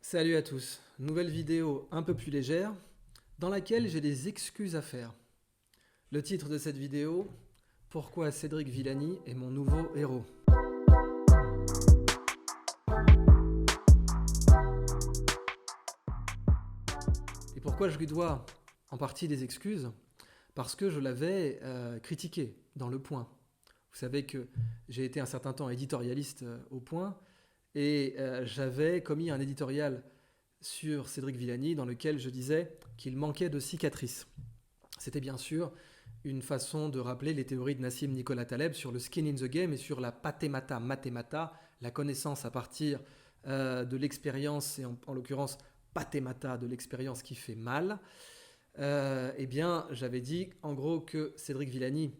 Salut à tous, nouvelle vidéo un peu plus légère dans laquelle j'ai des excuses à faire. Le titre de cette vidéo, pourquoi Cédric Villani est mon nouveau héros. Et pourquoi je lui dois en partie des excuses? Parce que je l'avais critiqué dans Le Point. Vous savez que j'ai été un certain temps éditorialiste au Point et j'avais commis un éditorial sur Cédric Villani dans lequel je disais qu'il manquait de cicatrices. C'était bien sûr une façon de rappeler les théories de Nassim Nicolas Taleb sur le skin in the game et sur la pathemata mathemata, la connaissance à partir de l'expérience, et en l'occurrence pathemata de l'expérience qui fait mal. Eh bien, j'avais dit en gros que Cédric Villani,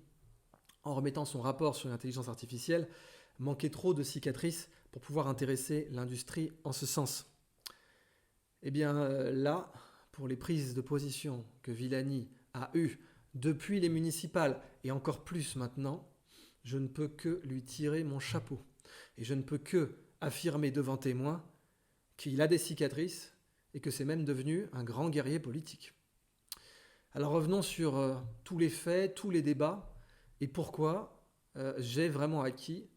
en remettant son rapport sur l'intelligence artificielle, manquait trop de cicatrices pour pouvoir intéresser l'industrie en ce sens. Eh bien là, pour les prises de position que Villani a eues depuis les municipales et encore plus maintenant, je ne peux que lui tirer mon chapeau. Et je ne peux que affirmer devant témoins qu'il a des cicatrices et que c'est même devenu un grand guerrier politique. Alors revenons sur tous les faits, tous les débats et pourquoi j'ai vraiment acquis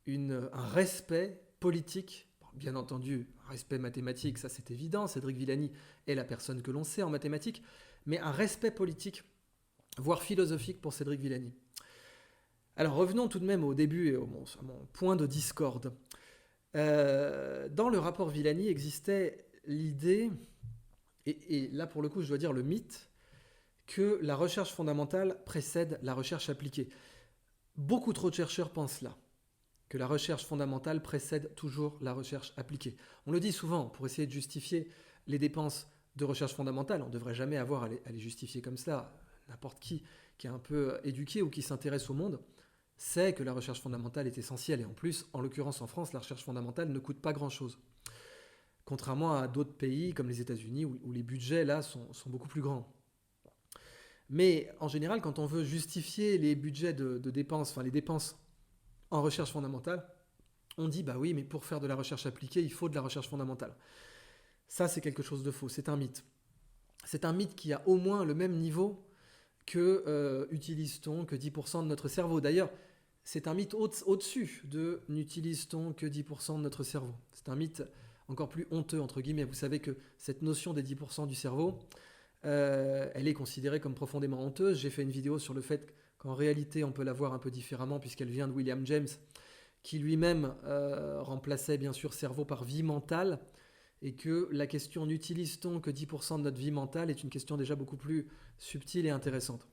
un respect politique. Bien entendu, un respect mathématique, ça c'est évident, Cédric Villani est la personne que l'on sait en mathématiques, mais un respect politique, voire philosophique pour Cédric Villani. Alors revenons tout de même au début et à mon point de discorde. Dans le rapport Villani existait l'idée, et là pour le coup je dois dire le mythe, que la recherche fondamentale précède la recherche appliquée. Beaucoup trop de chercheurs pensent cela, que la recherche fondamentale précède toujours la recherche appliquée. On le dit souvent pour essayer de justifier les dépenses de recherche fondamentale. On ne devrait jamais avoir à les justifier comme cela. N'importe qui est un peu éduqué ou qui s'intéresse au monde sait que la recherche fondamentale est essentielle. Et en plus, en l'occurrence en France, la recherche fondamentale ne coûte pas grand-chose. Contrairement à d'autres pays comme les États-Unis où les budgets là sont beaucoup plus grands. Mais en général, quand on veut justifier les budgets de dépenses, enfin les dépenses en recherche fondamentale, on dit bah oui, mais pour faire de la recherche appliquée, il faut de la recherche fondamentale. Ça, c'est quelque chose de faux, c'est un mythe. C'est un mythe qui a au moins le même niveau que utilise-t-on que 10% de notre cerveau. D'ailleurs, c'est un mythe au-dessus de n'utilise-t-on que 10% de notre cerveau. C'est un mythe encore plus honteux, entre guillemets. Vous savez que cette notion des 10% du cerveau, elle est considérée comme profondément honteuse. J'ai fait une vidéo sur le fait qu'en réalité, on peut la voir un peu différemment puisqu'elle vient de William James, qui lui-même remplaçait bien sûr cerveau par vie mentale, et que la question n'utilise-t-on que 10% de notre vie mentale est une question déjà beaucoup plus subtile et intéressante.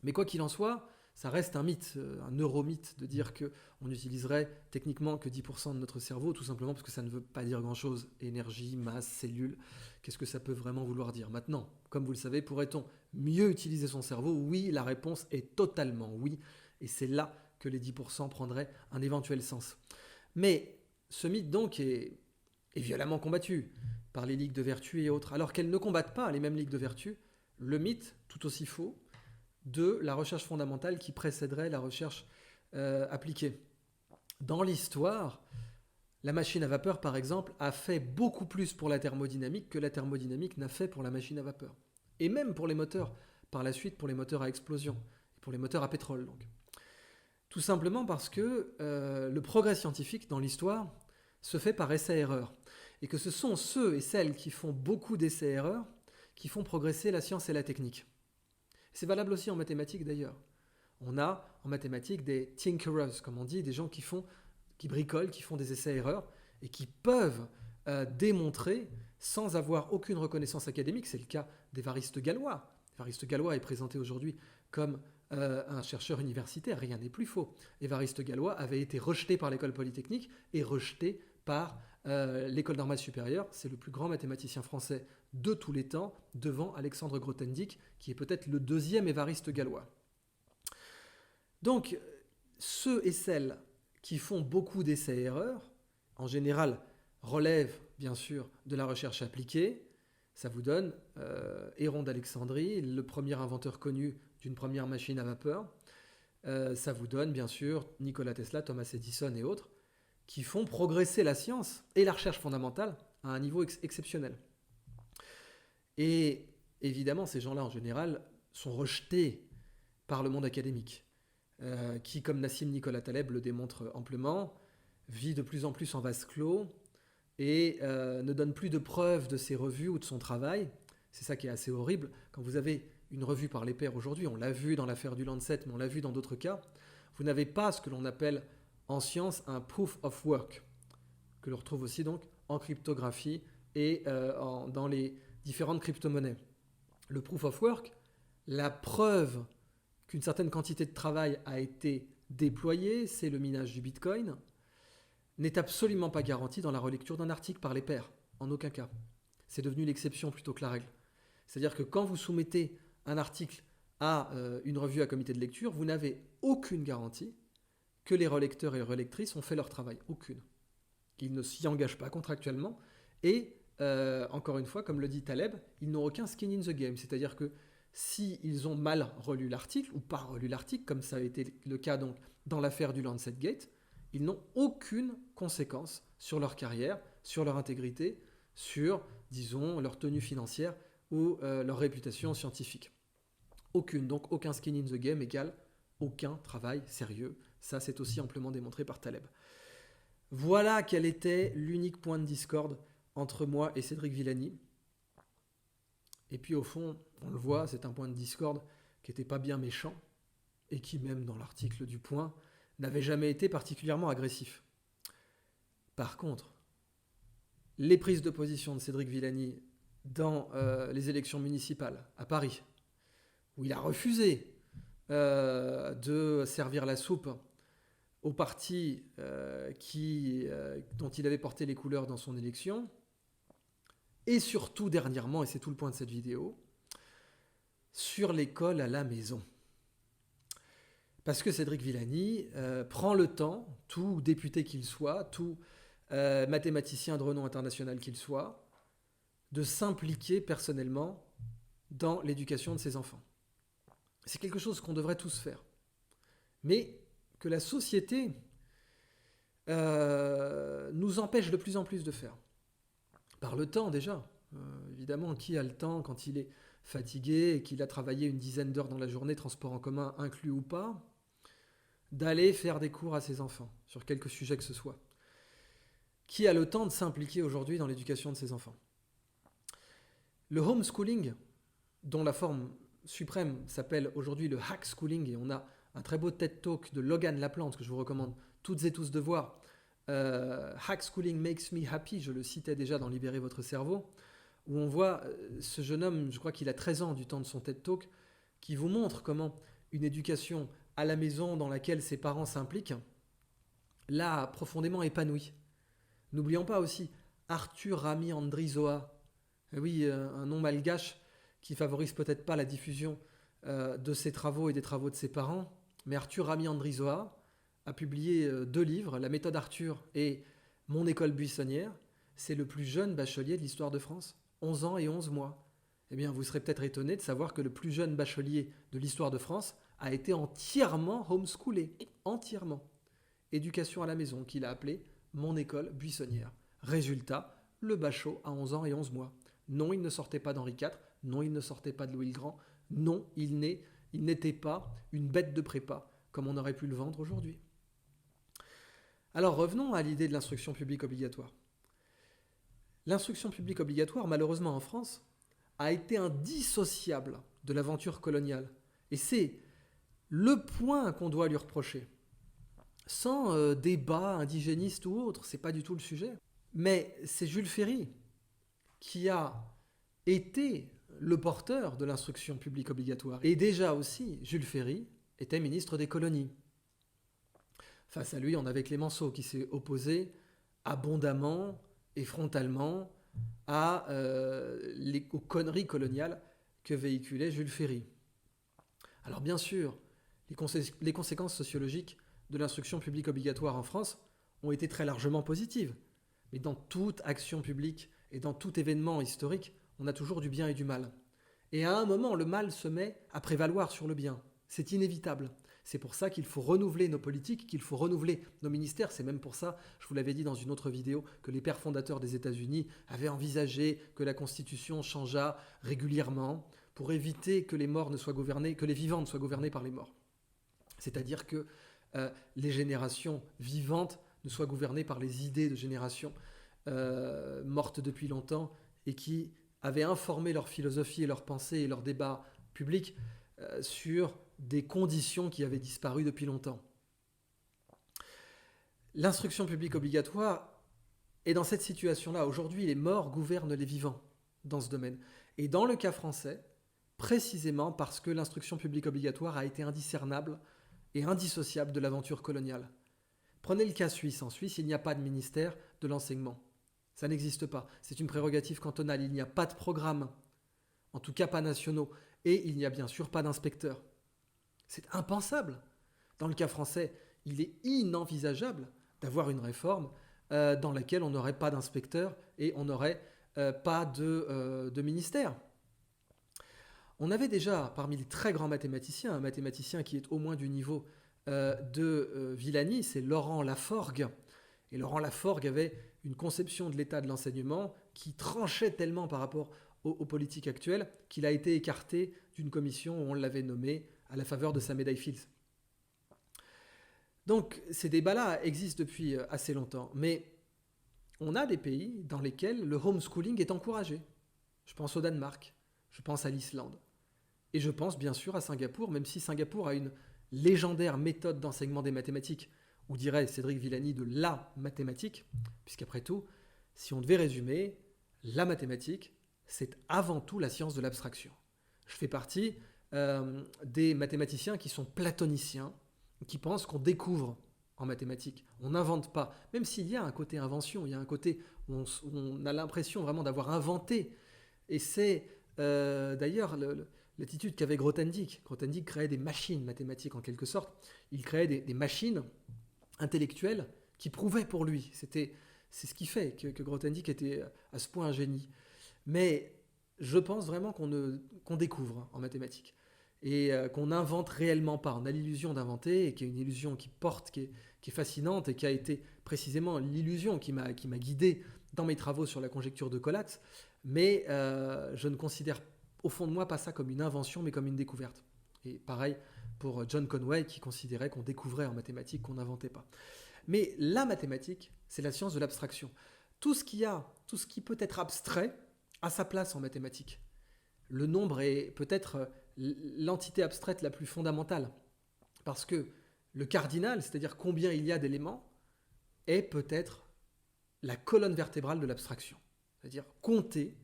Mais quoi qu'il en soit, ça reste un mythe, un neuromythe de dire qu'on n'utiliserait techniquement que 10% de notre cerveau, tout simplement parce que ça ne veut pas dire grand-chose. Énergie, masse, cellules, qu'est-ce que ça peut vraiment vouloir dire? Maintenant, comme vous le savez, pourrait-on mieux utiliser son cerveau? Oui, la réponse est totalement oui, et c'est là que les 10% prendraient un éventuel sens. Mais ce mythe donc est violemment combattu par les ligues de vertu et autres, alors qu'elles ne combattent pas les mêmes ligues de vertu, le mythe, tout aussi faux, de la recherche fondamentale qui précéderait la recherche appliquée. Dans l'histoire, la machine à vapeur, par exemple, a fait beaucoup plus pour la thermodynamique que la thermodynamique n'a fait pour la machine à vapeur. Et même pour les moteurs, par la suite pour les moteurs à explosion, et pour les moteurs à pétrole donc. Tout simplement parce que le progrès scientifique dans l'histoire se fait par essai-erreur. Et que ce sont ceux et celles qui font beaucoup d'essais-erreurs qui font progresser la science et la technique. C'est valable aussi en mathématiques d'ailleurs. On a en mathématiques des tinkerers, comme on dit, des gens qui bricolent, qui font des essais-erreurs et qui peuvent démontrer sans avoir aucune reconnaissance académique. C'est le cas d'Évariste Galois. Évariste Galois est présenté aujourd'hui comme un chercheur universitaire, rien n'est plus faux. Évariste Galois avait été rejeté par l'école polytechnique et rejeté par l'école normale supérieure. C'est le plus grand mathématicien français de tous les temps, devant Alexandre Grothendieck, qui est peut-être le deuxième Évariste Galois. Donc, ceux et celles qui font beaucoup d'essais-erreurs, en général, relèvent bien sûr de la recherche appliquée. Ça vous donne Héron d'Alexandrie, le premier inventeur connu d'une première machine à vapeur. Ça vous donne bien sûr Nikola Tesla, Thomas Edison et autres, qui font progresser la science et la recherche fondamentale à un niveau exceptionnel. Et évidemment, ces gens-là, en général, sont rejetés par le monde académique, qui, comme Nassim Nicolas Taleb le démontre amplement, vit de plus en plus en vase clos et ne donne plus de preuves de ses revues ou de son travail. C'est ça qui est assez horrible. Quand vous avez une revue par les pairs aujourd'hui, on l'a vu dans l'affaire du Lancet, mais on l'a vu dans d'autres cas, vous n'avez pas ce que l'on appelle en science un proof of work, que l'on retrouve aussi donc en cryptographie et dans les différentes crypto-monnaies. Le proof of work, la preuve qu'une certaine quantité de travail a été déployée, c'est le minage du Bitcoin, n'est absolument pas garantie dans la relecture d'un article par les pairs, en aucun cas. C'est devenu l'exception plutôt que la règle. C'est-à-dire que quand vous soumettez un article à une revue à comité de lecture, vous n'avez aucune garantie que les relecteurs et les relectrices ont fait leur travail. Aucune. Ils ne s'y engagent pas contractuellement. Et, encore une fois, comme le dit Taleb, ils n'ont aucun skin in the game. C'est-à-dire que s'ils ont mal relu l'article, ou pas relu l'article, comme ça a été le cas donc dans l'affaire du Lancet Gate, ils n'ont aucune conséquence sur leur carrière, sur leur intégrité, sur, disons, leur tenue financière ou leur réputation scientifique. Aucune. Donc aucun skin in the game égale aucun travail sérieux. Ça, c'est aussi amplement démontré par Taleb. Voilà quel était l'unique point de discorde entre moi et Cédric Villani. Et puis au fond, on le voit, c'est un point de discorde qui n'était pas bien méchant et qui, même dans l'article du Point, n'avait jamais été particulièrement agressif. Par contre, les prises de position de Cédric Villani dans les élections municipales à Paris, où il a refusé de servir la soupe au parti dont il avait porté les couleurs dans son élection, et surtout dernièrement, et c'est tout le point de cette vidéo, sur l'école à la maison. Parce que Cédric Villani prend le temps, tout député qu'il soit, tout mathématicien de renom international qu'il soit, de s'impliquer personnellement dans l'éducation de ses enfants. C'est quelque chose qu'on devrait tous faire. Mais que la société nous empêche de plus en plus de faire. Par le temps déjà. Évidemment, qui a le temps quand il est fatigué et qu'il a travaillé une dizaine d'heures dans la journée, transport en commun inclus ou pas, d'aller faire des cours à ses enfants, sur quelque sujet que ce soit. Qui a le temps de s'impliquer aujourd'hui dans l'éducation de ses enfants? Le homeschooling, dont la forme suprême s'appelle aujourd'hui le hack schooling, et on a un très beau TED Talk de Logan Laplante que je vous recommande toutes et tous de voir. Hack Schooling Makes Me Happy, je le citais déjà dans Libérer votre cerveau, où on voit ce jeune homme, je crois qu'il a 13 ans du temps de son TED Talk, qui vous montre comment une éducation à la maison dans laquelle ses parents s'impliquent l'a profondément épanoui. N'oublions pas aussi Arthur Rami Andrizoa, oui, un nom malgache qui favorise peut-être pas la diffusion de ses travaux et des travaux de ses parents, mais Arthur Rami Andrizoa a publié 2 livres, La méthode Arthur et Mon école buissonnière. C'est le plus jeune bachelier de l'histoire de France, 11 ans et 11 mois. Eh bien, vous serez peut-être étonné de savoir que le plus jeune bachelier de l'histoire de France a été entièrement homeschoolé, entièrement. Éducation à la maison, qu'il a appelé Mon école buissonnière. Résultat, le bachot a 11 ans et 11 mois. Non, il ne sortait pas d'Henri IV, non, il ne sortait pas de Louis le Grand, non, il n'était pas une bête de prépa, comme on aurait pu le vendre aujourd'hui. Alors revenons à l'idée de l'instruction publique obligatoire. L'instruction publique obligatoire, malheureusement en France, a été indissociable de l'aventure coloniale. Et c'est le point qu'on doit lui reprocher. Sans débat indigéniste ou autre, c'est pas du tout le sujet. Mais c'est Jules Ferry qui a été le porteur de l'instruction publique obligatoire. Et déjà aussi, Jules Ferry était ministre des colonies. Face à lui, on avait Clémenceau qui s'est opposé abondamment et frontalement aux conneries coloniales que véhiculait Jules Ferry. Alors bien sûr, les conséquences sociologiques de l'instruction publique obligatoire en France ont été très largement positives. Mais dans toute action publique et dans tout événement historique, on a toujours du bien et du mal. Et à un moment, le mal se met à prévaloir sur le bien. C'est inévitable. C'est pour ça qu'il faut renouveler nos politiques, qu'il faut renouveler nos ministères. C'est même pour ça, je vous l'avais dit dans une autre vidéo, que les pères fondateurs des États-Unis avaient envisagé que la Constitution changeât régulièrement pour éviter que les morts ne soient gouvernés, que les vivants ne soient gouvernés par les morts. C'est-à-dire que les générations vivantes ne soient gouvernées par les idées de générations mortes depuis longtemps et qui avaient informé leur philosophie et leur pensée et leur débat public sur des conditions qui avaient disparu depuis longtemps. L'instruction publique obligatoire est dans cette situation-là. Aujourd'hui, les morts gouvernent les vivants dans ce domaine. Et dans le cas français, précisément parce que l'instruction publique obligatoire a été indiscernable et indissociable de l'aventure coloniale. Prenez le cas suisse. En Suisse, il n'y a pas de ministère de l'enseignement. Ça n'existe pas. C'est une prérogative cantonale. Il n'y a pas de programme, en tout cas pas nationaux. Et il n'y a bien sûr pas d'inspecteurs. C'est impensable. Dans le cas français, il est inenvisageable d'avoir une réforme dans laquelle on n'aurait pas d'inspecteurs et on n'aurait pas de ministère. On avait déjà, parmi les très grands mathématiciens, un mathématicien qui est au moins du niveau de Villani, c'est Laurent Laforgue. Et Laurent Laforgue avait une conception de l'état de l'enseignement qui tranchait tellement par rapport aux politiques actuelles qu'il a été écarté d'une commission où on l'avait nommé à la faveur de sa médaille Fields. Donc ces débats-là existent depuis assez longtemps, mais on a des pays dans lesquels le homeschooling est encouragé. Je pense au Danemark, je pense à l'Islande, et je pense bien sûr à Singapour, même si Singapour a une légendaire méthode d'enseignement des mathématiques, ou dirait Cédric Villani de la mathématique, puisqu'après tout, si on devait résumer, la mathématique, c'est avant tout la science de l'abstraction. Je fais partie des mathématiciens qui sont platoniciens, qui pensent qu'on découvre en mathématiques. On n'invente pas, même s'il y a un côté invention, il y a un côté où on a l'impression vraiment d'avoir inventé. Et c'est d'ailleurs l'attitude qu'avait Grothendieck. Grothendieck créait des machines mathématiques en quelque sorte. Il créait des machines intellectuelles qui prouvaient pour lui. C'est ce qui fait que Grothendieck était à ce point un génie. Mais je pense vraiment qu'on découvre en mathématiques et qu'on n'invente réellement pas. On a l'illusion d'inventer et qui est une illusion qui porte, qui est fascinante et qui a été précisément l'illusion qui m'a guidé dans mes travaux sur la conjecture de Collatz. Mais je ne considère au fond de moi pas ça comme une invention mais comme une découverte. Et pareil pour John Conway qui considérait qu'on découvrait en mathématiques, qu'on n'inventait pas. Mais la mathématique, c'est la science de l'abstraction. Tout ce qui peut être abstrait a sa place en mathématiques. Le nombre est peut-être l'entité abstraite la plus fondamentale, parce que le cardinal, c'est-à-dire combien il y a d'éléments, est peut-être la colonne vertébrale de l'abstraction. C'est-à-dire compter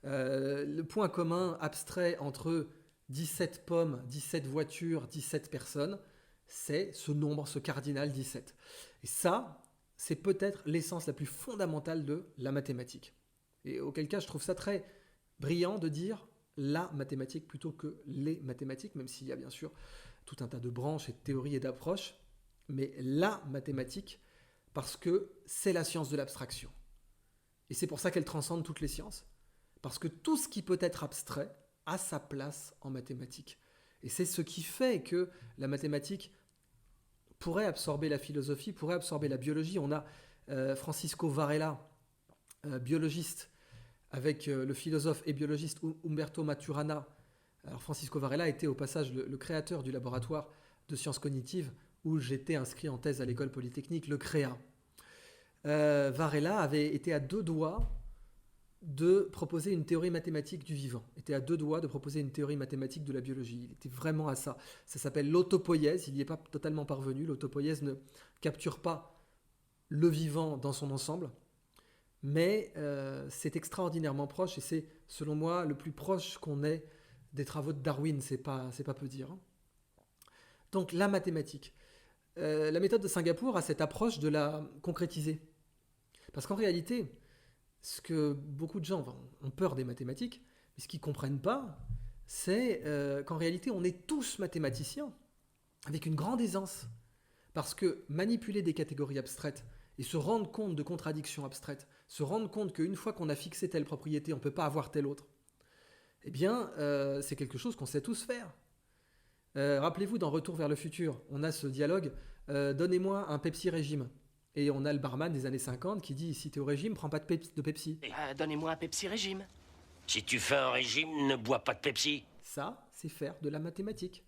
le point commun abstrait entre 17 pommes, 17 voitures, 17 personnes, c'est ce nombre, ce cardinal 17. Et ça, c'est peut-être l'essence la plus fondamentale de la mathématique. Et auquel cas, je trouve ça très brillant de dire la mathématique plutôt que les mathématiques, même s'il y a bien sûr tout un tas de branches et de théories et d'approches, mais la mathématique, parce que c'est la science de l'abstraction. Et c'est pour ça qu'elle transcende toutes les sciences, parce que tout ce qui peut être abstrait a sa place en mathématiques. Et c'est ce qui fait que la mathématique pourrait absorber la philosophie, pourrait absorber la biologie. On a Francisco Varela, biologiste, avec le philosophe et biologiste Umberto Maturana. Alors Francisco Varela était au passage le créateur du laboratoire de sciences cognitives où j'étais inscrit en thèse à l'école polytechnique, le CREA. Varela avait été à deux doigts de proposer une théorie mathématique du vivant, était à deux doigts de proposer une théorie mathématique de la biologie. Il était vraiment à ça. Ça s'appelle l'autopoïèse, il n'y est pas totalement parvenu. L'autopoïèse ne capture pas le vivant dans son ensemble, mais c'est extraordinairement proche et c'est, selon moi, le plus proche qu'on ait des travaux de Darwin, c'est pas peu dire. Donc la mathématique. La méthode de Singapour a cette approche de la concrétiser. Parce qu'en réalité, ce que beaucoup de gens ont peur des mathématiques, mais ce qu'ils ne comprennent pas, c'est qu'en réalité, on est tous mathématiciens, avec une grande aisance. Parce que manipuler des catégories abstraites et se rendre compte de contradictions abstraites, se rendre compte qu'une fois qu'on a fixé telle propriété, on ne peut pas avoir telle autre, eh bien, c'est quelque chose qu'on sait tous faire. Rappelez-vous, dans Retour vers le futur, on a ce dialogue donnez-moi un Pepsi régime. Et on a le barman des années 50 qui dit si t'es au régime, prends pas de Pepsi. Donnez-moi un Pepsi régime. Si tu fais un régime, ne bois pas de Pepsi. Ça, c'est faire de la mathématique.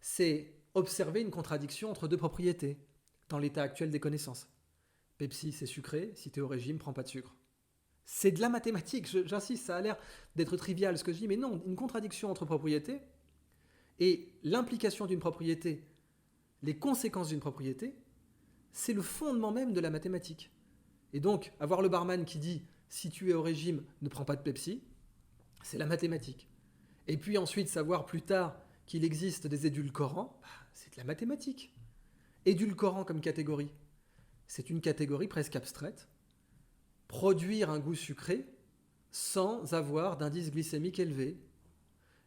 C'est observer une contradiction entre deux propriétés dans l'état actuel des connaissances. Pepsi, c'est sucré, si t'es au régime, prends pas de sucre. C'est de la mathématique, j'insiste, ça a l'air d'être trivial ce que je dis, mais non, une contradiction entre propriétés et l'implication d'une propriété, les conséquences d'une propriété, c'est le fondement même de la mathématique. Et donc, avoir le barman qui dit « si tu es au régime, ne prends pas de Pepsi », c'est la mathématique. Et puis ensuite, savoir plus tard qu'il existe des édulcorants, c'est de la mathématique. Édulcorant comme catégorie, c'est une catégorie presque abstraite. Produire un goût sucré sans avoir d'indice glycémique élevé.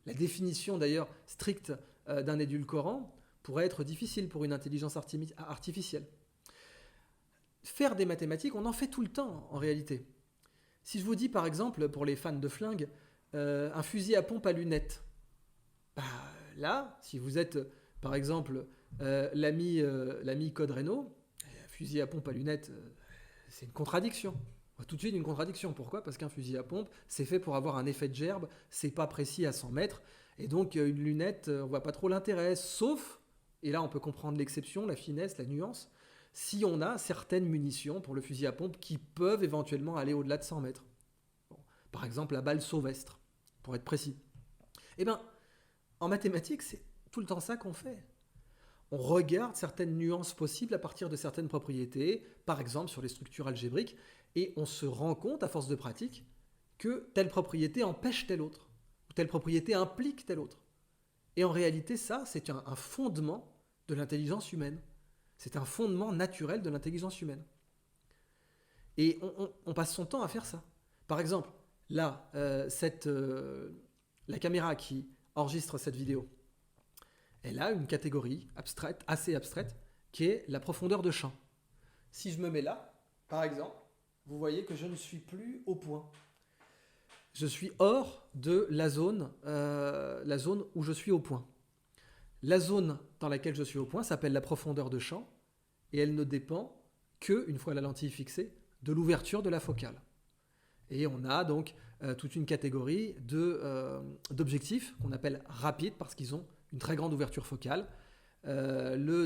La définition d'ailleurs stricte d'un édulcorant pourrait être difficile pour une intelligence artificielle. Faire des mathématiques, on en fait tout le temps en réalité. Si je vous dis par exemple, pour les fans de flingue, un fusil à pompe à lunettes, là, si vous êtes par exemple l'ami Code Reno, fusil à pompe à lunettes, c'est une contradiction. Tout de suite une contradiction. Pourquoi ? Parce qu'un fusil à pompe, c'est fait pour avoir un effet de gerbe, c'est pas précis à 100 mètres, et donc une lunette, on voit pas trop l'intérêt, sauf, et là on peut comprendre l'exception, la finesse, la nuance, si on a certaines munitions pour le fusil à pompe qui peuvent éventuellement aller au-delà de 100 mètres. Bon, par exemple la balle Sauvestre, pour être précis. Eh bien, en mathématiques, c'est tout le temps ça qu'on fait. On regarde certaines nuances possibles à partir de certaines propriétés, par exemple sur les structures algébriques, et on se rend compte, à force de pratique, que telle propriété empêche telle autre, ou telle propriété implique telle autre. Et en réalité, ça, c'est un fondement de l'intelligence humaine. C'est un fondement naturel de l'intelligence humaine. Et on passe son temps à faire ça. Par exemple, là, la caméra qui enregistre cette vidéo, elle a une catégorie abstraite, assez abstraite, qui est la profondeur de champ. Si je me mets là, par exemple, vous voyez que je ne suis plus au point. Je suis hors de la zone où je suis au point. La zone dans laquelle je suis au point s'appelle la profondeur de champ et elle ne dépend que, une fois la lentille fixée, de l'ouverture de la focale. Et on a donc toute une catégorie d'objectifs qu'on appelle rapides parce qu'ils ont une très grande ouverture focale.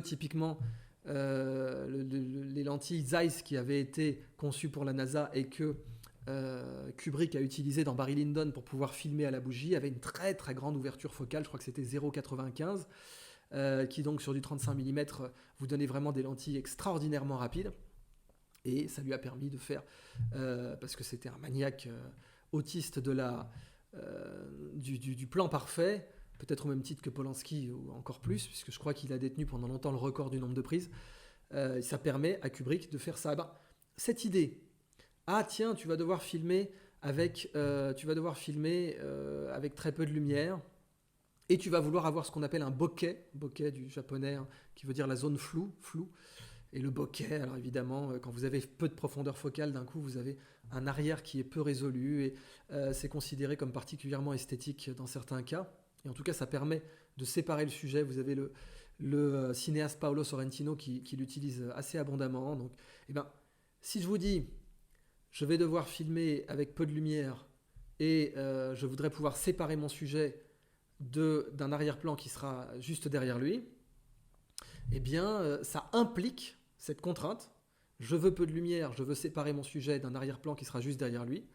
Typiquement, les lentilles Zeiss qui avaient été conçues pour la NASA et que Kubrick a utilisé dans Barry Lyndon pour pouvoir filmer à la bougie avaient une très très grande ouverture focale, je crois que c'était 0,95, qui donc sur du 35 mm vous donnait vraiment des lentilles extraordinairement rapides. Et ça lui a permis de faire, parce que c'était un maniaque autiste du plan parfait, peut-être au même titre que Polanski ou encore plus, puisque je crois qu'il a détenu pendant longtemps le record du nombre de prises. Ça permet à Kubrick de faire ça. Cette idée, tiens, tu vas devoir filmer avec très peu de lumière, et tu vas vouloir avoir ce qu'on appelle un bokeh du japonais, qui veut dire la zone floue. Et le bokeh, alors évidemment, quand vous avez peu de profondeur focale, d'un coup, vous avez un arrière qui est peu résolu, et c'est considéré comme particulièrement esthétique dans certains cas. Et en tout cas, ça permet de séparer le sujet. Vous avez le cinéaste Paolo Sorrentino qui l'utilise assez abondamment. Donc, si je vous dis, je vais devoir filmer avec peu de lumière et je voudrais pouvoir séparer mon sujet d'un arrière-plan qui sera juste derrière lui, eh bien, ça implique cette contrainte. Je veux peu de lumière, je veux séparer mon sujet d'un arrière-plan qui sera juste derrière lui.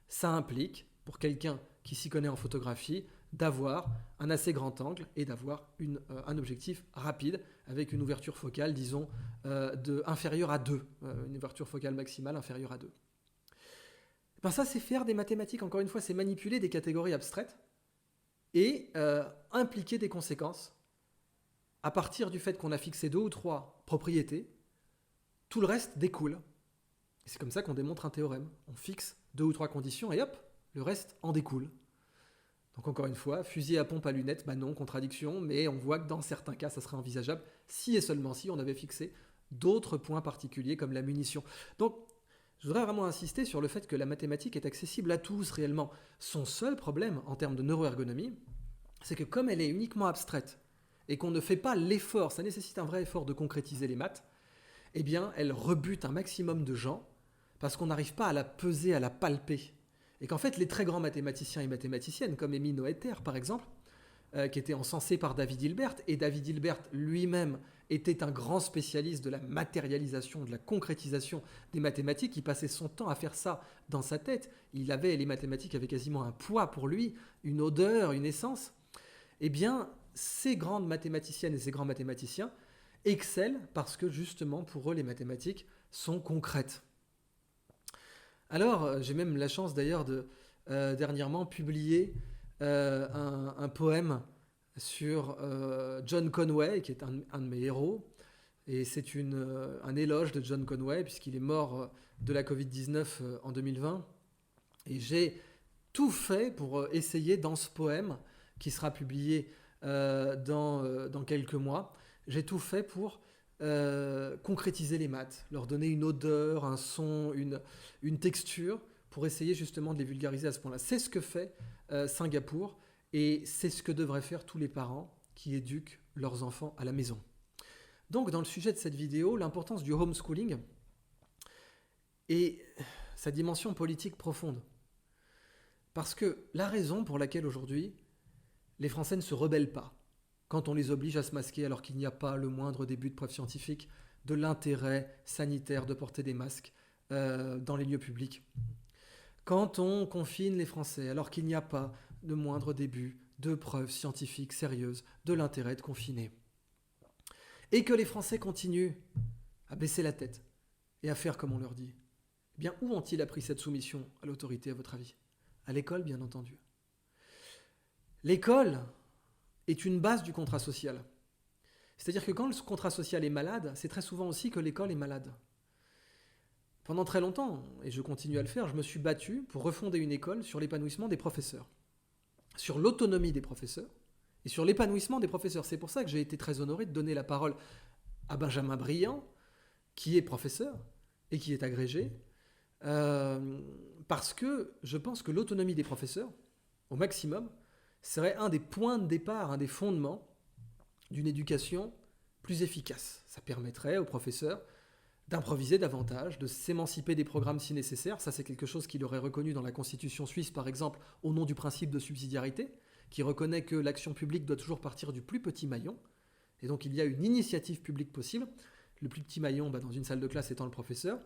Ça implique, pour quelqu'un qui s'y connaît en photographie, d'avoir un assez grand angle et d'avoir un objectif rapide avec une ouverture focale, disons, inférieure à 2. Une ouverture focale maximale inférieure à 2. Ça, c'est faire des mathématiques. Encore une fois, c'est manipuler des catégories abstraites et impliquer des conséquences. À partir du fait qu'on a fixé 2 ou 3 propriétés, tout le reste découle. Et c'est comme ça qu'on démontre un théorème. On fixe 2 ou 3 conditions et hop, le reste en découle. Donc encore une fois, fusil à pompe à lunettes, non, contradiction, mais on voit que dans certains cas, ça serait envisageable si et seulement si on avait fixé d'autres points particuliers comme la munition. Donc, je voudrais vraiment insister sur le fait que la mathématique est accessible à tous réellement. Son seul problème en termes de neuroergonomie, c'est que comme elle est uniquement abstraite et qu'on ne fait pas l'effort, ça nécessite un vrai effort de concrétiser les maths, eh bien, elle rebute un maximum de gens parce qu'on n'arrive pas à la peser, à la palper. Et qu'en fait, les très grands mathématiciens et mathématiciennes, comme Émile Noether par exemple, qui était encensé par David Hilbert, et David Hilbert lui-même était un grand spécialiste de la matérialisation, de la concrétisation des mathématiques. Il passait son temps à faire ça dans sa tête. Les mathématiques avaient quasiment un poids pour lui, une odeur, une essence. Eh bien, ces grandes mathématiciennes et ces grands mathématiciens excellent parce que justement, pour eux, les mathématiques sont concrètes. Alors, j'ai même la chance d'ailleurs de dernièrement publier un poème sur John Conway, qui est un de mes héros. Et c'est un éloge de John Conway, puisqu'il est mort de la Covid-19 en 2020. Et j'ai tout fait pour essayer dans ce poème, qui sera publié dans quelques mois, j'ai tout fait pour concrétiser les maths, leur donner une odeur, un son, une texture, pour essayer justement de les vulgariser à ce point-là. C'est ce que fait Singapour, et c'est ce que devraient faire tous les parents qui éduquent leurs enfants à la maison. Donc, dans le sujet de cette vidéo, l'importance du homeschooling et sa dimension politique profonde. Parce que la raison pour laquelle aujourd'hui, les Français ne se rebellent pas quand on les oblige à se masquer alors qu'il n'y a pas le moindre début de preuve scientifique de l'intérêt sanitaire de porter des masques dans les lieux publics. Quand on confine les Français alors qu'il n'y a pas le moindre début de preuves scientifiques sérieuses de l'intérêt de confiner. Et que les Français continuent à baisser la tête et à faire comme on leur dit. Eh bien, où ont-ils appris cette soumission à l'autorité, à votre avis ? À l'école, bien entendu. L'école est une base du contrat social. C'est-à-dire que quand le contrat social est malade, c'est très souvent aussi que l'école est malade. Pendant très longtemps, et je continue à le faire, je me suis battu pour refonder une école sur l'épanouissement des professeurs, sur l'autonomie des professeurs et sur l'épanouissement des professeurs. C'est pour ça que j'ai été très honoré de donner la parole à Benjamin Briand, qui est professeur et qui est agrégé, parce que je pense que l'autonomie des professeurs, au maximum, serait un des points de départ, un des fondements d'une éducation plus efficace. Ça permettrait aux professeurs d'improviser davantage, de s'émanciper des programmes si nécessaire. Ça, c'est quelque chose qu'il aurait reconnu dans la Constitution suisse, par exemple, au nom du principe de subsidiarité, qui reconnaît que l'action publique doit toujours partir du plus petit maillon. Et donc, il y a une initiative publique possible. Le plus petit maillon, dans une salle de classe, étant le professeur.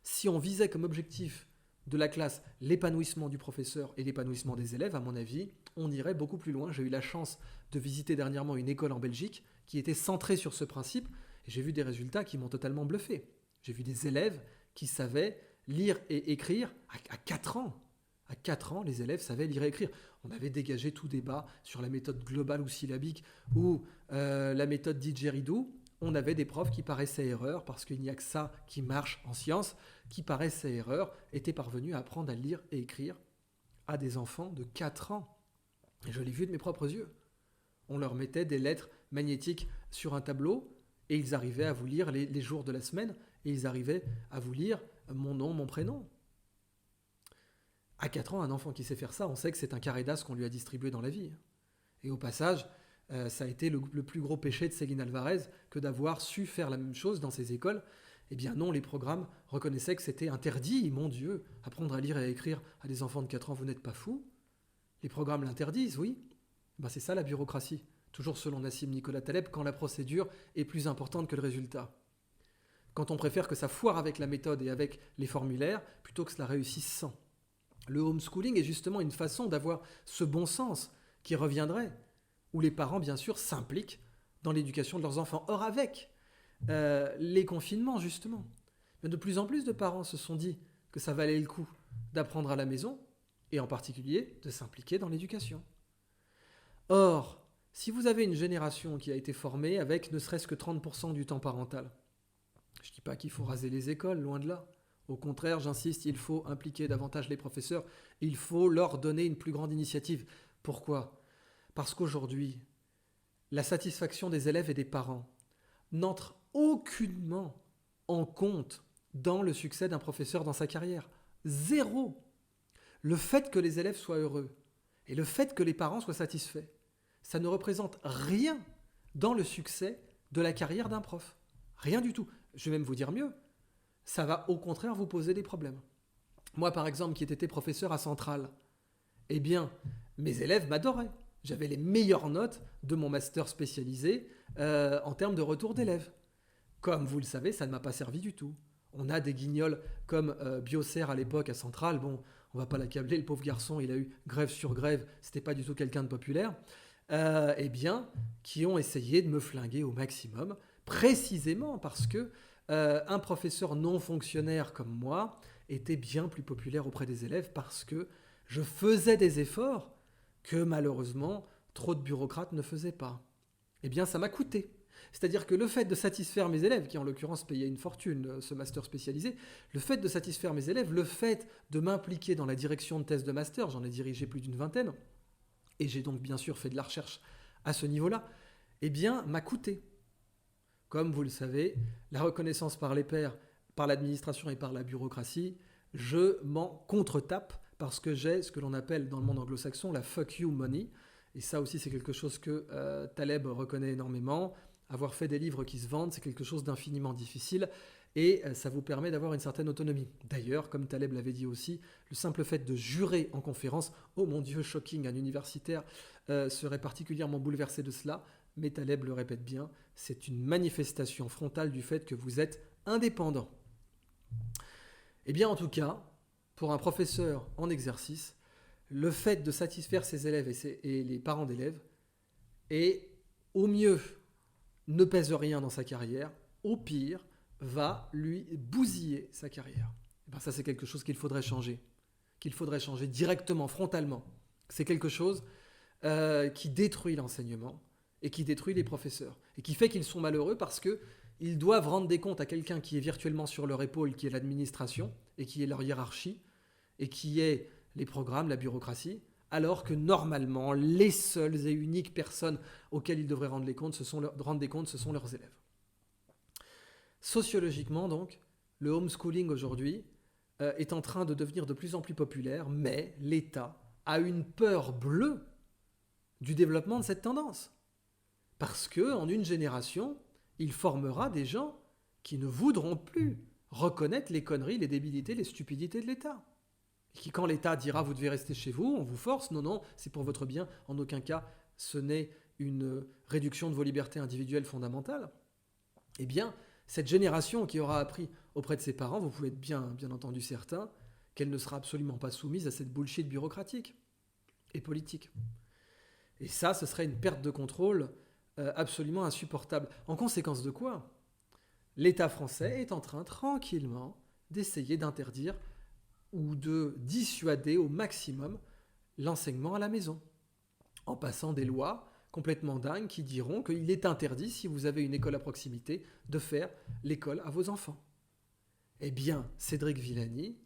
Si on visait comme objectif de la classe l'épanouissement du professeur et l'épanouissement des élèves, à mon avis, on irait beaucoup plus loin. J'ai eu la chance de visiter dernièrement une école en Belgique qui était centrée sur ce principe, et j'ai vu des résultats qui m'ont totalement bluffé. J'ai vu des élèves qui savaient lire et écrire à 4 ans. À 4 ans, les élèves savaient lire et écrire. On avait dégagé tout débat sur la méthode globale ou syllabique ou la méthode didgeridoo. On avait des profs qui, par essai-erreur, parce qu'il n'y a que ça qui marche en sciences, qui, par essai-erreur, étaient parvenus à apprendre à lire et écrire à des enfants de 4 ans. Et je l'ai vu de mes propres yeux. On leur mettait des lettres magnétiques sur un tableau et ils arrivaient à vous lire les jours de la semaine et ils arrivaient à vous lire mon nom, mon prénom. À 4 ans, un enfant qui sait faire ça, on sait que c'est un carré d'as qu'on lui a distribué dans la vie. Et au passage, ça a été le plus gros péché de Céline Alvarez que d'avoir su faire la même chose dans ses écoles. Eh bien non, les programmes reconnaissaient que c'était interdit. Mon Dieu, apprendre à lire et à écrire à des enfants de 4 ans, vous n'êtes pas fous. Les programmes l'interdisent, oui. C'est ça la bureaucratie. Toujours selon Nassim Nicolas Taleb, quand la procédure est plus importante que le résultat. Quand on préfère que ça foire avec la méthode et avec les formulaires, plutôt que cela réussisse sans. Le homeschooling est justement une façon d'avoir ce bon sens qui reviendrait, où les parents, bien sûr, s'impliquent dans l'éducation de leurs enfants. Or, avec les confinements, justement, de plus en plus de parents se sont dit que ça valait le coup d'apprendre à la maison, et en particulier de s'impliquer dans l'éducation. Or, si vous avez une génération qui a été formée avec ne serait-ce que 30% du temps parental, je ne dis pas qu'il faut raser les écoles, loin de là. Au contraire, j'insiste, il faut impliquer davantage les professeurs, il faut leur donner une plus grande initiative. Pourquoi ? Parce qu'aujourd'hui, la satisfaction des élèves et des parents n'entre aucunement en compte dans le succès d'un professeur dans sa carrière. Zéro. Le fait que les élèves soient heureux et le fait que les parents soient satisfaits, ça ne représente rien dans le succès de la carrière d'un prof. Rien du tout. Je vais même vous dire mieux. Ça va au contraire vous poser des problèmes. Moi, par exemple, qui étais professeur à Centrale, eh bien, mes élèves m'adoraient. J'avais les meilleures notes de mon master spécialisé en termes de retour d'élèves. Comme vous le savez, ça ne m'a pas servi du tout. On a des guignols comme Biocer à l'époque à Centrale. Bon, on va pas l'accabler, le pauvre garçon, il a eu grève sur grève, c'était pas du tout quelqu'un de populaire. Eh bien, qui ont essayé de me flinguer au maximum, précisément parce que un professeur non fonctionnaire comme moi était bien plus populaire auprès des élèves parce que je faisais des efforts que malheureusement trop de bureaucrates ne faisaient pas. Eh bien, ça m'a coûté. C'est-à-dire que le fait de satisfaire mes élèves, qui en l'occurrence payaient une fortune, ce master spécialisé, le fait de satisfaire mes élèves, le fait de m'impliquer dans la direction de thèse de master, j'en ai dirigé plus d'une vingtaine, et j'ai donc bien sûr fait de la recherche à ce niveau-là, eh bien, m'a coûté. Comme vous le savez, la reconnaissance par les pairs, par l'administration et par la bureaucratie, je m'en contre-tape parce que j'ai ce que l'on appelle dans le monde anglo-saxon la fuck you money. Et ça aussi, c'est quelque chose que Taleb reconnaît énormément. Avoir fait des livres qui se vendent, c'est quelque chose d'infiniment difficile et ça vous permet d'avoir une certaine autonomie. D'ailleurs, comme Taleb l'avait dit aussi, le simple fait de jurer en conférence, oh mon Dieu, shocking, un universitaire serait particulièrement bouleversé de cela, mais Taleb le répète bien, c'est une manifestation frontale du fait que vous êtes indépendant. Eh bien, en tout cas, pour un professeur en exercice, le fait de satisfaire ses élèves et les parents d'élèves est, au mieux, ne pèse rien dans sa carrière, au pire, va lui bousiller sa carrière. Et bien ça, c'est quelque chose qu'il faudrait changer directement, frontalement. C'est quelque chose qui détruit l'enseignement et qui détruit les professeurs et qui fait qu'ils sont malheureux parce qu'ils doivent rendre des comptes à quelqu'un qui est virtuellement sur leur épaule, qui est l'administration et qui est leur hiérarchie et qui est les programmes, la bureaucratie, alors que normalement, les seules et uniques personnes auxquelles ils devraient rendre des comptes, ce sont leurs élèves. Sociologiquement, donc, le homeschooling aujourd'hui est en train de devenir de plus en plus populaire, mais l'État a une peur bleue du développement de cette tendance. Parce qu'en une génération, il formera des gens qui ne voudront plus reconnaître les conneries, les débilités, les stupidités de l'État. Qui, quand l'État dira « vous devez rester chez vous », on vous force, non, c'est pour votre bien, en aucun cas ce n'est une réduction de vos libertés individuelles fondamentales, eh bien, cette génération qui aura appris auprès de ses parents, vous pouvez être bien entendu certain qu'elle ne sera absolument pas soumise à cette bullshit bureaucratique et politique. Et ça, ce serait une perte de contrôle absolument insupportable. En conséquence de quoi, l'État français est en train tranquillement d'essayer d'interdire ou de dissuader au maximum l'enseignement à la maison, en passant des lois complètement dingues qui diront qu'il est interdit, si vous avez une école à proximité, de faire l'école à vos enfants. Eh bien, Cédric Villani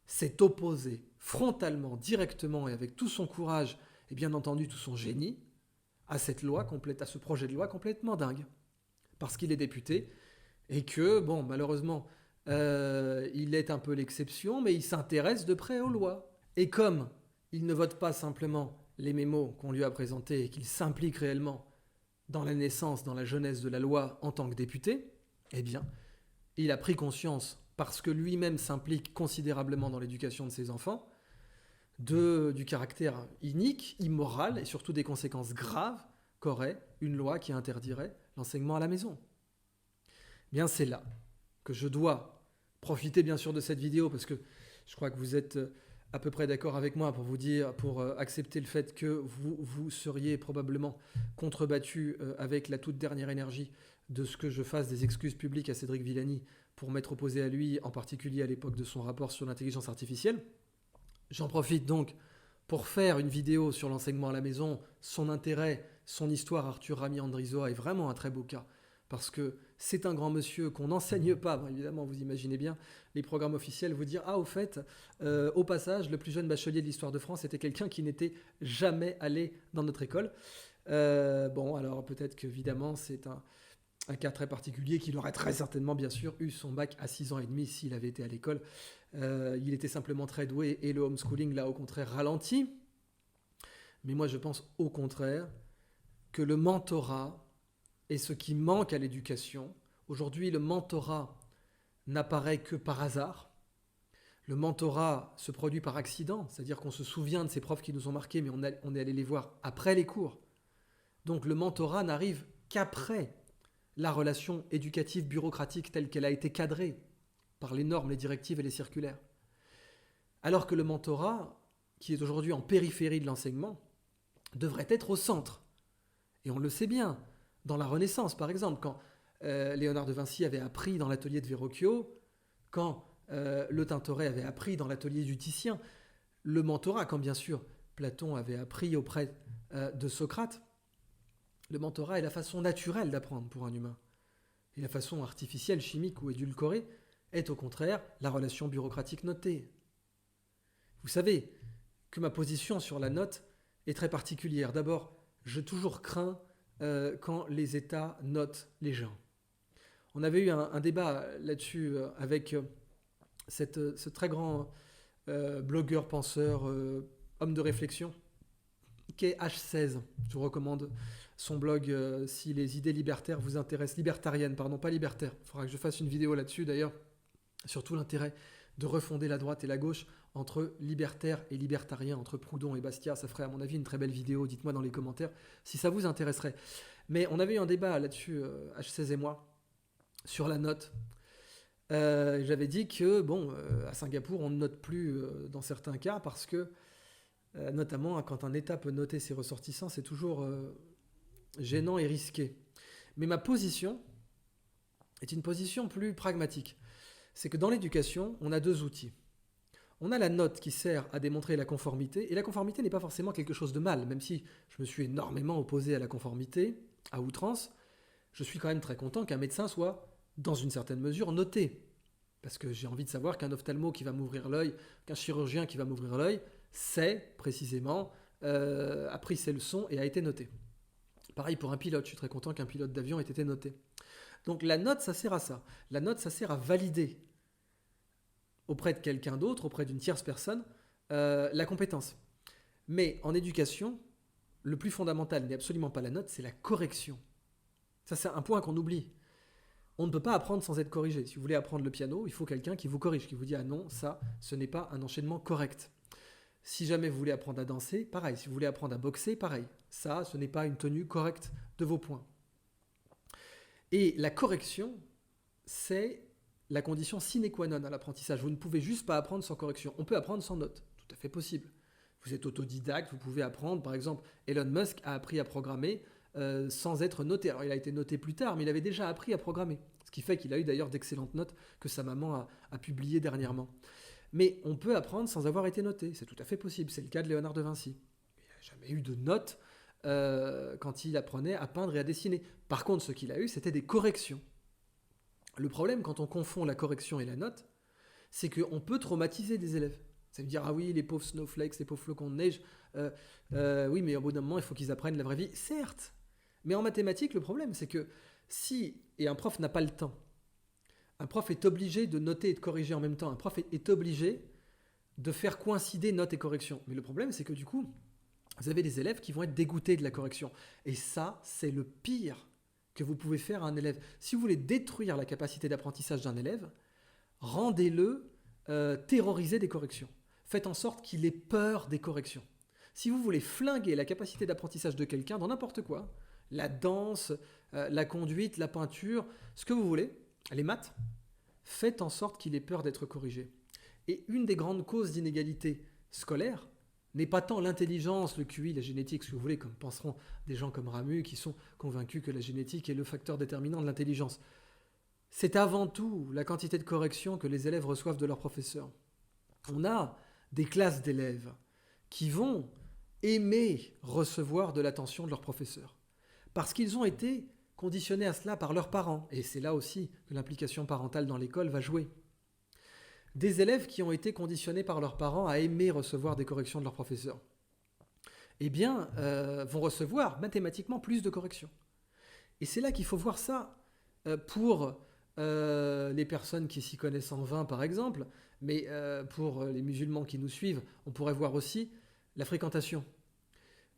s'est opposé frontalement, directement et avec tout son courage et bien entendu tout son génie à cette loi à ce projet de loi complètement dingue. Parce qu'il est député et que, bon, malheureusement, il est un peu l'exception, mais il s'intéresse de près aux lois. Et comme il ne vote pas simplement les mémos qu'on lui a présentés et qu'il s'implique réellement dans la naissance, dans la jeunesse de la loi en tant que député, eh bien, il a pris conscience, parce que lui-même s'implique considérablement dans l'éducation de ses enfants, du caractère inique, immoral et surtout des conséquences graves qu'aurait une loi qui interdirait l'enseignement à la maison. Eh bien, c'est là que je dois profiter bien sûr de cette vidéo parce que je crois que vous êtes à peu près d'accord avec moi pour accepter le fait que vous seriez probablement contrebattu avec la toute dernière énergie de ce que je fasse des excuses publiques à Cédric Villani pour m'être opposé à lui, en particulier à l'époque de son rapport sur l'intelligence artificielle. J'en profite donc pour faire une vidéo sur l'enseignement à la maison, son intérêt, son histoire. Arthur Rami Andrizoa est vraiment un très beau cas parce que c'est un grand monsieur qu'on n'enseigne pas. Bon, évidemment, vous imaginez bien, les programmes officiels vous dire « Ah, au fait, au passage, le plus jeune bachelier de l'histoire de France était quelqu'un qui n'était jamais allé dans notre école. » Bon, alors peut-être qu'évidemment, c'est un cas très particulier qu'il aurait très certainement, bien sûr, eu son bac à 6 ans et demi s'il avait été à l'école. Il était simplement très doué et le homeschooling l'a au contraire ralenti. Mais moi, je pense au contraire que le mentorat et ce qui manque à l'éducation. Aujourd'hui, le mentorat n'apparaît que par hasard. Le mentorat se produit par accident, c'est-à-dire qu'on se souvient de ces profs qui nous ont marqués, mais on est allé les voir après les cours. Donc le mentorat n'arrive qu'après la relation éducative bureaucratique telle qu'elle a été cadrée par les normes, les directives et les circulaires. Alors que le mentorat, qui est aujourd'hui en périphérie de l'enseignement, devrait être au centre. Et on le sait bien, dans la Renaissance par exemple, quand Léonard de Vinci avait appris dans l'atelier de Verrocchio, quand le Tintoret avait appris dans l'atelier du Titien, le mentorat, quand bien sûr Platon avait appris auprès de Socrate, le mentorat est la façon naturelle d'apprendre pour un humain. Et la façon artificielle, chimique ou édulcorée est au contraire la relation bureaucratique notée. Vous savez que ma position sur la note est très particulière. D'abord, je toujours crains quand les États notent les gens. On avait eu un débat là-dessus avec ce très grand blogueur, penseur, homme de réflexion, qui est H16. Je vous recommande son blog si les idées libertaires vous intéressent. Libertariennes, pardon, pas libertaires. Il faudra que je fasse une vidéo là-dessus d'ailleurs, sur tout l'intérêt de refonder la droite et la gauche entre libertaires et libertariens, entre Proudhon et Bastiat. Ça ferait à mon avis une très belle vidéo, dites-moi dans les commentaires si ça vous intéresserait. Mais on avait eu un débat là-dessus, H16 et moi, sur la note. J'avais dit que, à Singapour, on ne note plus dans certains cas parce que, notamment quand un État peut noter ses ressortissants, c'est toujours gênant et risqué. Mais ma position est une position plus pragmatique. C'est que dans l'éducation, on a deux outils. On a la note qui sert à démontrer la conformité, et la conformité n'est pas forcément quelque chose de mal, même si je me suis énormément opposé à la conformité, à outrance, je suis quand même très content qu'un médecin soit, dans une certaine mesure, noté. Parce que j'ai envie de savoir qu'un ophtalmo qui va m'ouvrir l'œil, qu'un chirurgien qui va m'ouvrir l'œil, sait précisément, a pris ses leçons et a été noté. Pareil pour un pilote, je suis très content qu'un pilote d'avion ait été noté. Donc la note, ça sert à ça. La note, ça sert à valider auprès de quelqu'un d'autre, auprès d'une tierce personne, la compétence. Mais en éducation, le plus fondamental n'est absolument pas la note, c'est la correction. Ça, c'est un point qu'on oublie. On ne peut pas apprendre sans être corrigé. Si vous voulez apprendre le piano, il faut quelqu'un qui vous corrige, qui vous dit « Ah non, ça, ce n'est pas un enchaînement correct ». Si jamais vous voulez apprendre à danser, pareil. Si vous voulez apprendre à boxer, pareil. Ça, ce n'est pas une tenue correcte de vos points. Et la correction, c'est la condition sine qua non à l'apprentissage. Vous ne pouvez juste pas apprendre sans correction. On peut apprendre sans note, tout à fait possible. Vous êtes autodidacte, vous pouvez apprendre. Par exemple, Elon Musk a appris à programmer sans être noté. Alors, il a été noté plus tard, mais il avait déjà appris à programmer. Ce qui fait qu'il a eu d'ailleurs d'excellentes notes que sa maman a publiées dernièrement. Mais on peut apprendre sans avoir été noté. C'est tout à fait possible. C'est le cas de Léonard de Vinci. Il n'a jamais eu de notes quand il apprenait à peindre et à dessiner. Par contre, ce qu'il a eu, c'était des corrections. Le problème, quand on confond la correction et la note, c'est qu'on peut traumatiser des élèves. Ça veut dire, ah oui, les pauvres snowflakes, les pauvres flocons de neige, oui, mais au bout d'un moment, il faut qu'ils apprennent la vraie vie. Certes, mais en mathématiques, le problème, c'est que et un prof n'a pas le temps, un prof est obligé de noter et de corriger en même temps. Un prof est obligé de faire coïncider note et correction. Mais le problème, c'est que du coup, vous avez des élèves qui vont être dégoûtés de la correction. Et ça, c'est le pire que vous pouvez faire à un élève. Si vous voulez détruire la capacité d'apprentissage d'un élève, rendez-le terroriser des corrections. Faites en sorte qu'il ait peur des corrections. Si vous voulez flinguer la capacité d'apprentissage de quelqu'un dans n'importe quoi, la danse, la conduite, la peinture, ce que vous voulez, les maths, faites en sorte qu'il ait peur d'être corrigé. Et une des grandes causes d'inégalité scolaire n'est pas tant l'intelligence, le QI, la génétique, ce que vous voulez, comme penseront des gens comme Ramu qui sont convaincus que la génétique est le facteur déterminant de l'intelligence. C'est avant tout la quantité de corrections que les élèves reçoivent de leurs professeurs. On a des classes d'élèves qui vont aimer recevoir de l'attention de leurs professeurs parce qu'ils ont été conditionnés à cela par leurs parents. Et c'est là aussi que l'implication parentale dans l'école va jouer. Des élèves qui ont été conditionnés par leurs parents à aimer recevoir des corrections de leurs professeurs, eh bien, vont recevoir mathématiquement plus de corrections. Et c'est là qu'il faut voir ça pour les personnes qui s'y connaissent en vin, par exemple, mais pour les musulmans qui nous suivent, on pourrait voir aussi la fréquentation.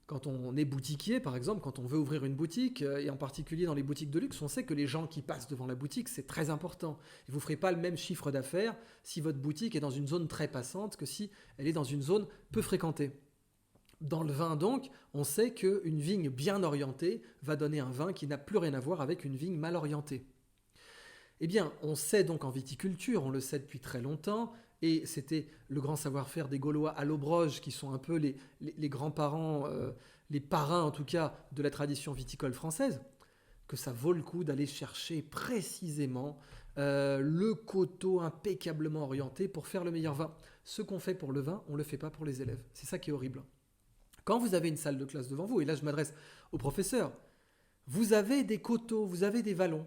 Quand on est boutiquier, par exemple, quand on veut ouvrir une boutique, et en particulier dans les boutiques de luxe, on sait que les gens qui passent devant la boutique, c'est très important. Et vous ne ferez pas le même chiffre d'affaires si votre boutique est dans une zone très passante que si elle est dans une zone peu fréquentée. Dans le vin, donc, on sait qu'une vigne bien orientée va donner un vin qui n'a plus rien à voir avec une vigne mal orientée. Eh bien, on sait donc en viticulture, on le sait depuis très longtemps, et c'était le grand savoir-faire des Gaulois à l'Aubroge, qui sont un peu les grands-parents, les parrains en tout cas, de la tradition viticole française, que ça vaut le coup d'aller chercher précisément le coteau impeccablement orienté pour faire le meilleur vin. Ce qu'on fait pour le vin, on ne le fait pas pour les élèves. C'est ça qui est horrible. Quand vous avez une salle de classe devant vous, et là je m'adresse aux professeurs, vous avez des coteaux, vous avez des vallons.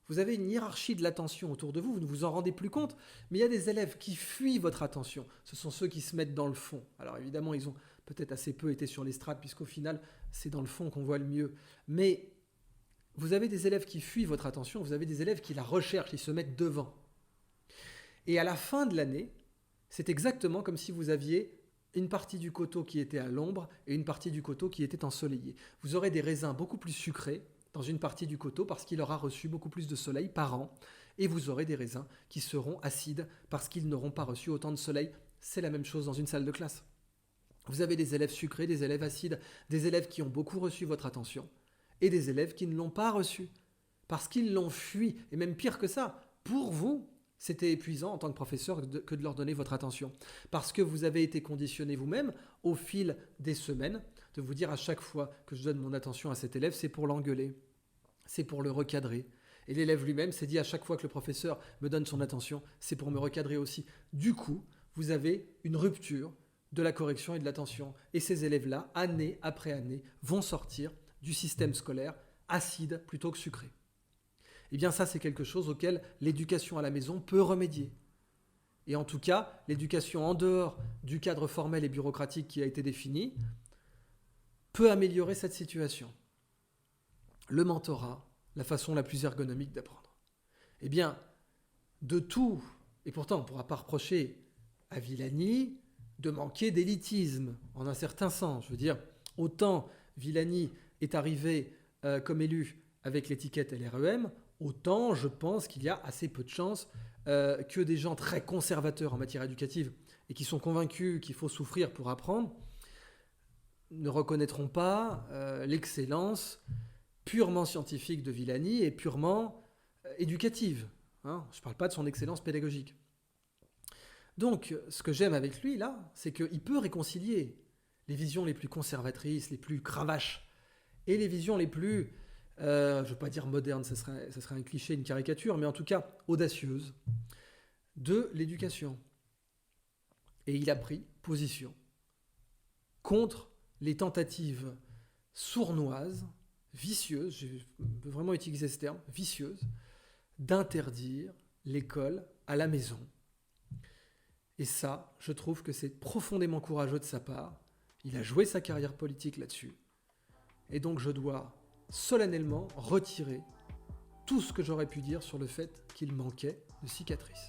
Vous avez une hiérarchie de l'attention autour de vous, vous ne vous en rendez plus compte, mais il y a des élèves qui fuient votre attention. Ce sont ceux qui se mettent dans le fond. Alors évidemment, ils ont peut-être assez peu été sur l'estrade, puisqu'au final, c'est dans le fond qu'on voit le mieux. Mais vous avez des élèves qui fuient votre attention, vous avez des élèves qui la recherchent, qui se mettent devant. Et à la fin de l'année, c'est exactement comme si vous aviez une partie du coteau qui était à l'ombre et une partie du coteau qui était ensoleillée. Vous aurez des raisins beaucoup plus sucrés dans une partie du coteau parce qu'il aura reçu beaucoup plus de soleil par an, et vous aurez des raisins qui seront acides parce qu'ils n'auront pas reçu autant de soleil. C'est la même chose dans une salle de classe. Vous avez des élèves sucrés, des élèves acides, des élèves qui ont beaucoup reçu votre attention, et des élèves qui ne l'ont pas reçu parce qu'ils l'ont fui, et même pire que ça, pour vous, c'était épuisant en tant que professeur que de leur donner votre attention. Parce que vous avez été conditionné vous-même au fil des semaines de vous dire à chaque fois que je donne mon attention à cet élève, c'est pour l'engueuler, c'est pour le recadrer. Et l'élève lui-même s'est dit à chaque fois que le professeur me donne son attention, c'est pour me recadrer aussi. Du coup, vous avez une rupture de la correction et de l'attention. Et ces élèves-là, année après année, vont sortir du système scolaire acide plutôt que sucré. Eh bien ça, c'est quelque chose auquel l'éducation à la maison peut remédier. Et en tout cas, l'éducation en dehors du cadre formel et bureaucratique qui a été défini peut améliorer cette situation. Le mentorat, la façon la plus ergonomique d'apprendre. Eh bien, de tout, et pourtant on ne pourra pas reprocher à Villani de manquer d'élitisme, en un certain sens. Je veux dire, autant Villani est arrivé comme élu avec l'étiquette LREM, autant je pense qu'il y a assez peu de chances que des gens très conservateurs en matière éducative et qui sont convaincus qu'il faut souffrir pour apprendre ne reconnaîtront pas l'excellence purement scientifique de Villani et purement éducative. Hein, je ne parle pas de son excellence pédagogique. Donc, ce que j'aime avec lui, là, c'est qu'il peut réconcilier les visions les plus conservatrices, les plus cravaches, et les visions les plus, je ne veux pas dire modernes, ça serait un cliché, une caricature, mais en tout cas audacieuses, de l'éducation. Et il a pris position contre les tentatives sournoises, vicieuses, je veux vraiment utiliser ce terme, vicieuses, d'interdire l'école à la maison. Et ça, je trouve que c'est profondément courageux de sa part. Il a joué sa carrière politique là-dessus. Et donc je dois solennellement retirer tout ce que j'aurais pu dire sur le fait qu'il manquait de cicatrices.